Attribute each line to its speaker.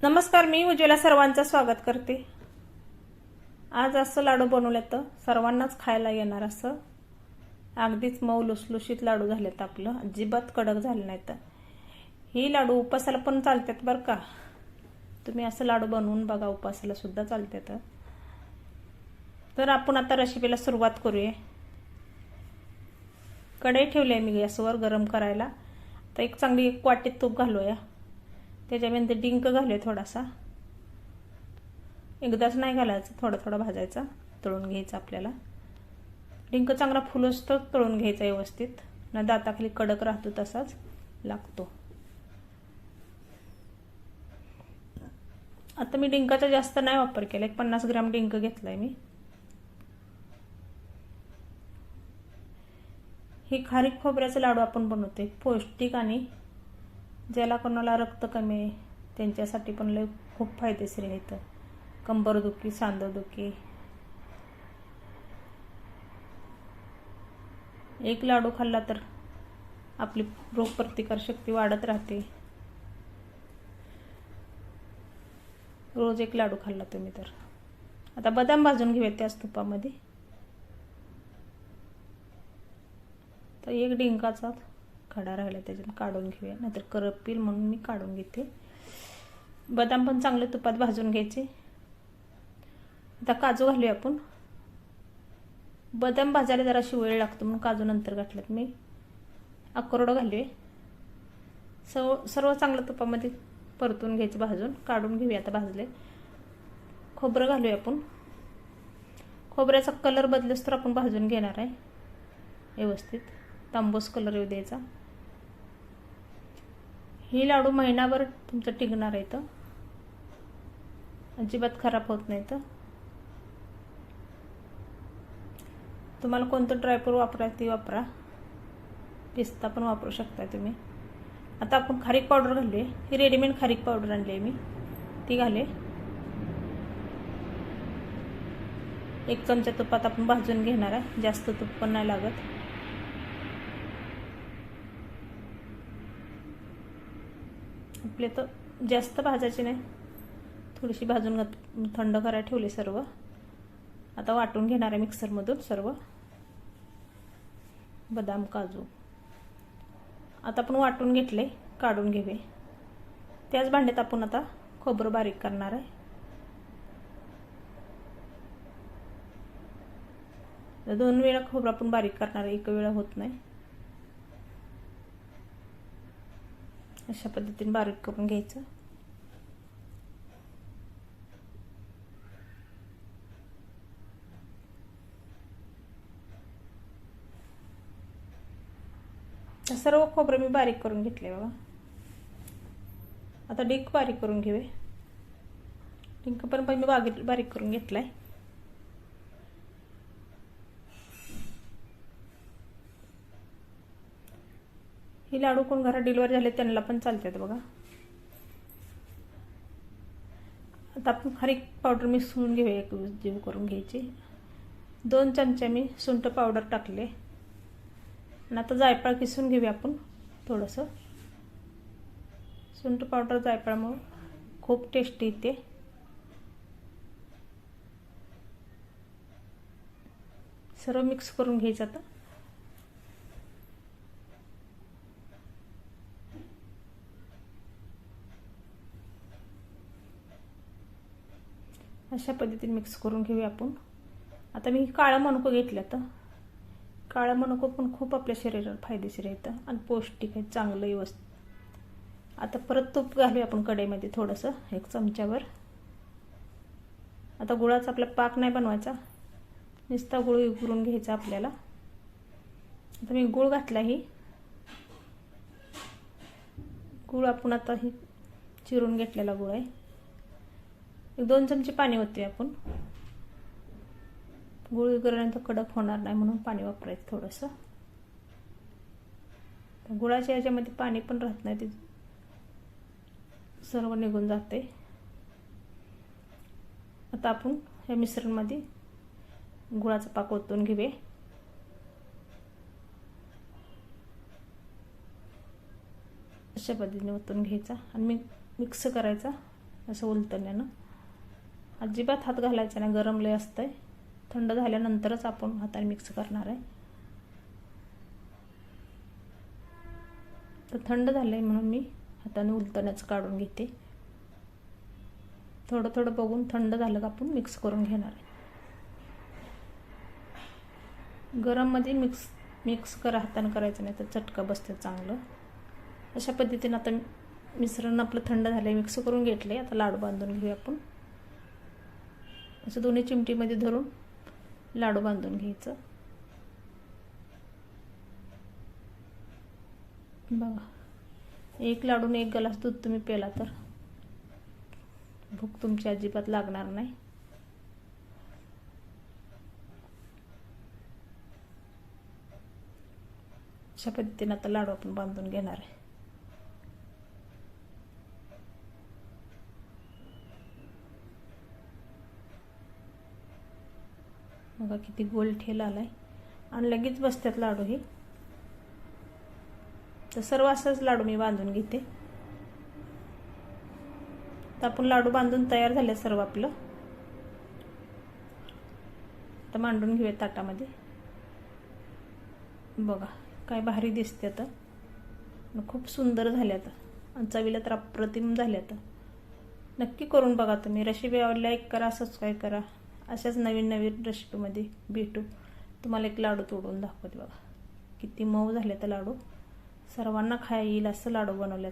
Speaker 1: नमस्कार, मी उज्ज्वला सर्वांचं स्वागत करते। आज असं लाडू बनवले तर सर्वांनाच खायला येणार असं अगदीच मऊ लुसलुशीत लाडू झालेत। आपलं अजिबात कडक झाले नाहीत। ही लाडू उपासाला पण चालतात बरं का। तुम्ही असं लाडू बनवून बघा, उपासाला सुद्धा चालतात। तर आपण आता रेसिपीला सुरुवात करूया। कढई ठेवली मी गॅसवर गरम करायला। तर एक चांगली वाटीत तूप घालूया। त्याच्यामध्ये डिंक घालूया थोडासा, एकदाच नाही घालायचं, थोडा थोडा भाजायचा, तळून घ्यायचा। आपल्याला डिंक चांगला फुलसतो तळून घ्यायचा व्यवस्थित, ना दाताखाली कडक राहतो तसाच लागतो। आता मी डिंकाचा जास्त नाही वापर केला, 50 ग्रॅम डिंक घेतलाय मी। ही खारीक खोबऱ्याचा लाडू आपण बनवते, पौष्टिक आणि ज्याला कोणाला रक्त कमी आहे त्यांच्यासाठी पण लय खूप फायदेशीर आहे। तर कंबरदुखी, सांधेदुखी, एक लाडू खाल्ला तर आपली रोगप्रतिकार शक्ती वाढत राहते। रोज एक लाडू खाल्ला तुम्ही तर। आता बदाम भाजून घेऊया त्याच तुपामध्ये। तर एक डिंकाचा खडा राहिला त्याच्यात काढून घेऊया, नाहीतर करपतील म्हणून मी काढून घेते। बदाम पण चांगले तुपात भाजून घ्यायचे। आता काजू घालूया आपण। बदाम भाजायला जराशी वेळ लागतो म्हणून काजू नंतर घातलेत मी। अक्रोड घालूया। सर्व चांगलं तुपामध्ये परतून घ्यायचं, भाजून काढून घेऊया। आता भाजले खोबरं घालूया आपण। खोबऱ्याचा कलर बदलस तर आपण भाजून घेणार आहे व्यवस्थित, तांबूस कलर येऊ द्यायचा। ही लाडू महिनाभर तुमचं टिकणार आहे, तर अजिबात खराब होत नाही। तर तुम्हाला कोणतं ड्रायफ्रूट वापरायचं ते वापरा, पिस्ता पण वापरू शकता तुम्ही। आता आपण खारीक पावडर घालूया। ही रेडीमेड खारीक पावडर आणली आहे मी, ती घाले। 1 चमचा तुपात आपण भाजून घेणार आहे, जास्त तूप पण नाही लागत। आपले तर जास्त भाजायचे नाही, थोडीशी भाजून थंड करायला ठेवले सर्व। आता वाटून घेणार आहे मिक्सरमधून सर्व बदाम काजू। आता आपण वाटून घेतले, काढून घेऊया। त्याच भांड्यात आपण आता खोबरं बारीक करणार आहे। 2 वेळा खोबरं आपण बारीक करणार आहे, 1 वेळा होत नाही। अशा पद्धतीने बारीक करून घ्यायचं। सर्व खोबरं मी बारीक करून घेतले बघा। आता डिंक बारीक करून घेऊया। डिंक पण मी बारीक करून घेतलाय। ही लाडू कोण घरात डिलिव्हरी झाले त्यांना पण चालतात बघा। आता आपण खारीक पावडर मिक्स करून घेऊया, एक जीव करून घ्यायची। 2 चमचे मी सुंठ पावडर टाकले। आणि आता जायफळ किसून घेऊया आपण थोडंसं। सुंठ पावडर जायफळामुळे खूप टेस्टी येते। सर्व मिक्स करून घ्यायचं। आता अशा पद्धतीने मिक्स करून घेऊया आपण। आता मी काळं मनुकं घेतलं। तर काळं मनुकं पण खूप आपल्या शरीराला फायदेशीर आहे आणि पौष्टिक आहे, चांगलं व्यवस्थित। आता परत तूप घालूया आपण कढईमध्ये थोडंसं, 1 चमच्यावर। आता गुळाचा आपला पाक नाही बनवायचा, नुसता गुळ उकळून घ्यायचा आपल्याला। आता मी गुळ घातला। ही गुळ आपण आता ही चिरून घेतलेला गुळ आहे। 2 चमचे पाणी होते आपण। गुळ विरघळल्यानंतर कडक होणार नाही म्हणून पाणी वापरायचं थोडंसं। गुळाच्या याच्यामध्ये पाणी पण राहत नाही, ते सर्व निघून जाते। आता आपण या मिश्रणमध्ये गुळाचा पाक ओतून घेऊया। अशा पद्धतीने ओतून घ्यायचा आणि मिक्स करायचा। असं उलटण्यानं. अजिबात हात घालायचा नाही, गरम लय असतंय. थंड झाल्यानंतरच आपण हाताने मिक्स करणार आहे. तर थंड झालंय म्हणून मी हाताने उलटणच काढून घेते. थोडं थोडं बघून थंड झालं का आपण मिक्स करून घेणार आहे. गरममध्ये मिक्स करा, हाताने करायचं नाही तर चटका बसते चांगलं. अशा पद्धतीने आता मिश्रण आपलं थंड झालंय, मिक्स करून घेतलंय. आता लाडू बांधून घेऊया आपण. असं दोन्ही चिमटीमध्ये धरून लाडू बांधून घ्यायचं. बघा, एक लाडून एक ग्लास दूध तुम्ही प्याला तर भूक तुमची अजिबात लागणार नाही. अशा पद्धतीने आता लाडू आपण बांधून घेणार आहे. बघा किती गोल ठेल आलाय आणि लगेच बसतात लाडू हे. तर सर्व असंच लाडू मी बांधून घेते. तर आपण लाडू बांधून तयार झाले सर्व आपलं. तर मांडून घेऊया ताटामध्ये. बघा काय भारी दिसते आता, खूप सुंदर झाल्यात आणि चवीला तर अप्रतिम झाल्यात. नक्की करून बघा तुम्ही. रेसिपी आवडली लाईक करा, सबस्क्राईब करा. अशाच नवीन नवीन रेसिपीमध्ये भेटू. तुम्हाला एक लाडू तोडून दाखवते. बघा किती मऊ झाले तर लाडू. सर्वांना खायला येईल असं लाडू बनवले.